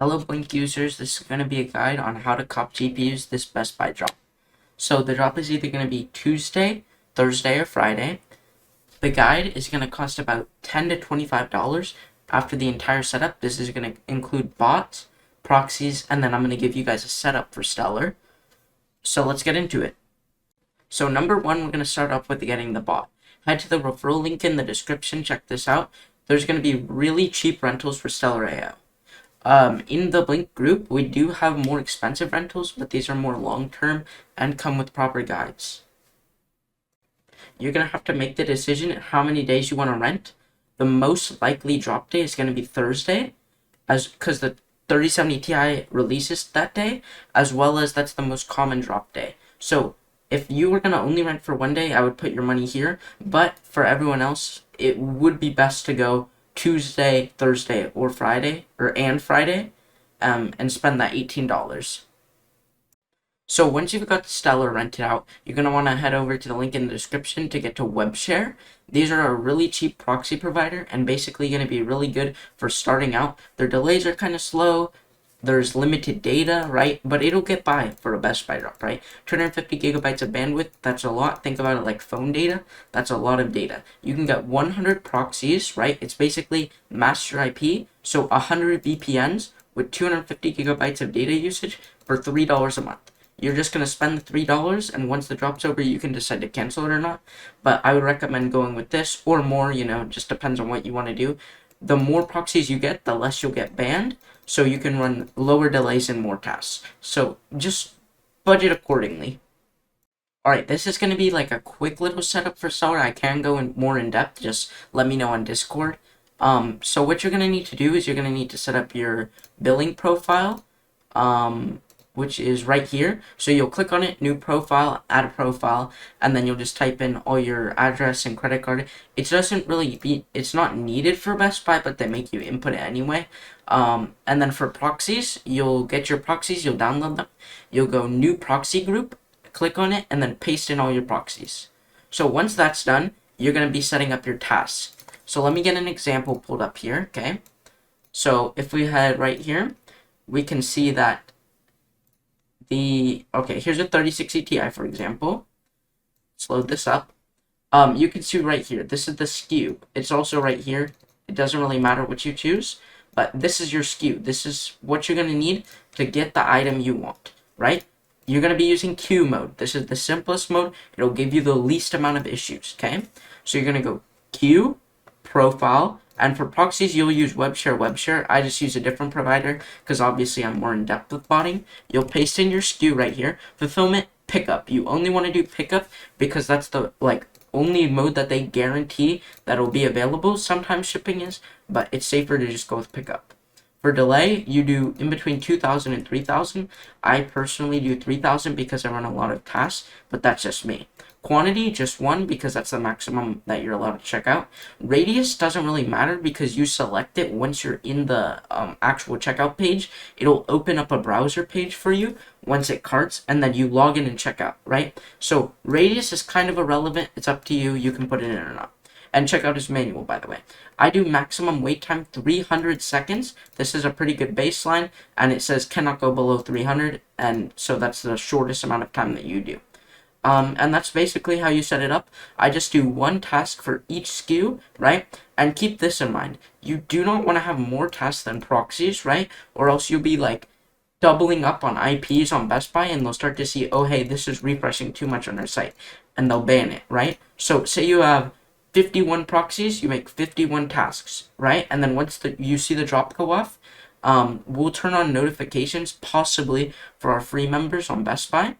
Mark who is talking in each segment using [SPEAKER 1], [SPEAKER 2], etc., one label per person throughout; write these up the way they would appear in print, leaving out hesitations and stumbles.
[SPEAKER 1] Hello Blink users, this is going to be a guide on how to cop GPUs this Best Buy drop. So the drop is either going to be Tuesday, Thursday, or Friday. The guide is going to cost about $10 to $25 after the entire setup. This is going to include bots, proxies, and then I'm going to give you guys a setup for Stellar. So let's get into it. So number one, we're going to start off with getting the bot. Head to the referral link in the description, check this out. There's going to be really cheap rentals for Stellar AO. In the Blink group, we do have more expensive rentals, but these are more long-term and come with proper guides. You're going to have to make the decision how many days you want to rent. The most likely drop day is going to be Thursday, because the 3070 Ti releases that day, as well as that's the most common drop day. So if you were going to only rent for one day, I would put your money here, but for everyone else, it would be best to go Tuesday, Thursday, or Friday, and Friday, and spend that $18. So once you've got Stellar rented out, you're going to want to head over to the link in the description to get to Webshare. These are a really cheap proxy provider and basically going to be really good for starting out. Their delays are kind of slow. There's limited data, right? But it'll get by for a Best Buy drop, right? 250 gigabytes of bandwidth, that's a lot. Think about it like phone data. That's a lot of data. You can get 100 proxies, right? It's basically master IP. So 100 VPNs with 250 gigabytes of data usage for $3 a month. You're just going to spend the $3, and once the drop's over, you can decide to cancel it or not. But I would recommend going with this or more, just depends on what you want to do. The more proxies you get, the less you'll get banned. So you can run lower delays and more tasks. So just budget accordingly. Alright, this is going to be like a quick little setup for Stellar. I can go more in depth. Just let me know on Discord. So what you're going to need to do is you're going to need to set up your billing profile, which is right here. So you'll click on it, new profile, add a profile, and then you'll just type in all your address and credit card. It doesn't really it's not needed for Best Buy, but they make you input it anyway. And then for proxies, you'll get your proxies, you'll download them. You'll go new proxy group, click on it, and then paste in all your proxies. So once that's done, you're going to be setting up your tasks. So let me get an example pulled up here, okay? So if we head right here, we can see that here's a 3060 Ti, for example. Let's load this up. You can see right here, this is the SKU. It's also right here. It doesn't really matter what you choose, but this is your SKU. This is what you're going to need to get the item you want, right? You're going to be using queue mode. This is the simplest mode. It'll give you the least amount of issues, okay? So you're going to go queue, profile, and for proxies, you'll use Webshare. I just use a different provider because obviously I'm more in depth with botting. You'll paste in your SKU right here. Fulfillment, pickup. You only want to do pickup because that's the only mode that they guarantee that will be available. Sometimes shipping is, but it's safer to just go with pickup. For delay, you do in between 2,000 and 3,000. I personally do 3,000 because I run a lot of tasks, but that's just me. Quantity, just one, because that's the maximum that you're allowed to check out. Radius doesn't really matter because you select it once you're in the actual checkout page. It'll open up a browser page for you once it carts, and then you log in and check out, right? So radius is kind of irrelevant. It's up to you. You can put it in or not. And checkout is manual, by the way. I do maximum wait time 300 seconds. This is a pretty good baseline, and it says cannot go below 300, and so that's the shortest amount of time that you do. And that's basically how you set it up. I just do one task for each SKU, right? And keep this in mind. You do not want to have more tasks than proxies, right? Or else you'll be doubling up on IPs on Best Buy, and they'll start to see, oh, hey, this is refreshing too much on their site, and they'll ban it, right? So say you have 51 proxies, you make 51 tasks, right? And then once you see the drop go off, we'll turn on notifications, possibly for our free members on Best Buy,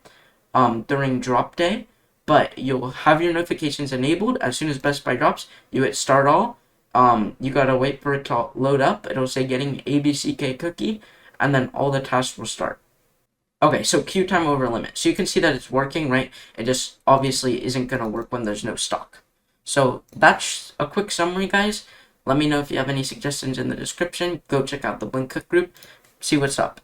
[SPEAKER 1] during drop day, but you'll have your notifications enabled. As soon as Best Buy drops, you hit start all. You gotta wait for it to load up. It'll say getting ABCK cookie, and then all the tasks will start. Okay, so queue time over limit. So you can see that it's working, right? It just obviously isn't gonna work when there's no stock. So that's a quick summary, guys. Let me know if you have any suggestions in the description. Go check out the Blink Cook group. See what's up.